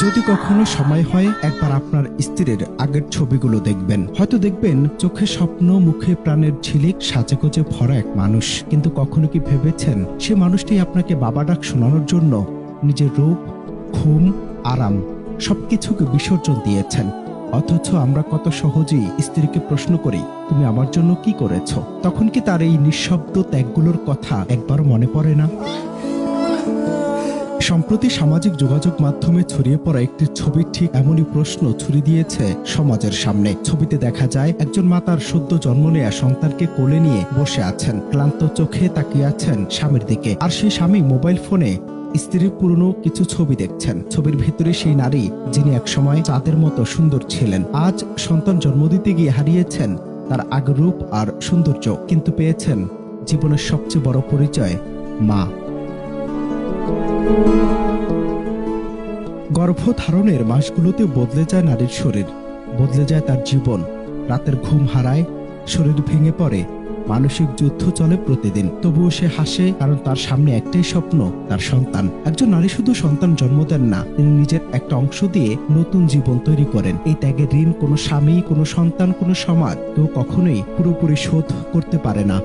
যদি কখনো সময় হয় একবার আপনার স্ত্রীর আগের ছবিগুলো দেখবেন, হয়তো দেখবেন চোখে স্বপ্ন, মুখে প্রাণের ঝিলিক, সাজেগোজে ভরা এক মানুষ। কিন্তু কখনো কি ভেবেছেন সে মানুষটি আপনাকে বাবা ডাক শোনানোর জন্য নিজের রূপ, ঘুম, আরাম সবকিছুকে বিসর্জন দিয়েছেন? অথচ আমরা কত সহজেই স্ত্রীকে প্রশ্ন করি, তুমি আমার জন্য কি করেছ? তখন কি তার এই নিঃশব্দ ত্যাগগুলোর কথা একবার মনে পড়ে না? সম্প্রতি সামাজিক যোগাযোগ মাধ্যমে ছড়িয়ে পড়া একটি ছবি ঠিক এমনই প্রশ্ন ছুড়ে দিয়েছে সমাজের সামনে। ছবিতে দেখা যায় একজন মা তার সদ্য জন্ম নেয়া সন্তানকে কোলে নিয়ে বসে আছেন, ক্লান্ত চোখে তাকিয়ে আছেন স্বামীর দিকে। আর সেই স্বামী মোবাইল ফোনে স্ত্রীর পুরনো কিছু ছবি দেখছেন। ছবির ভেতরে সেই নারী যিনি একসময় চাঁদের মতো সুন্দর ছিলেন, আজ সন্তান জন্ম দিতে গিয়ে হারিয়েছেন তার আগের রূপ আর সৌন্দর্য, কিন্তু পেয়েছেন জীবনের সবচেয়ে বড় পরিচয়, মা। গর্ভধারণের মাসগুলোতে বদলে যায় নারীর শরীর, বদলে যায় তার জীবন। রাতের ঘুম হারায়, শরীর ভেঙে পড়ে, মানসিক যুদ্ধ চলে প্রতিদিন। তবুও সে হাসে, কারণ তার সামনে একটাই স্বপ্ন, তার সন্তান। একজন নারী শুধু সন্তান জন্ম দেন না, তিনি নিজের একটা অংশ দিয়ে নতুন জীবন তৈরি করেন। এই ত্যাগের ঋণ কোনো স্বামী, কোনো সন্তান, কোনো সমাজ কেউ কখনোই পুরোপুরি শোধ করতে পারে না।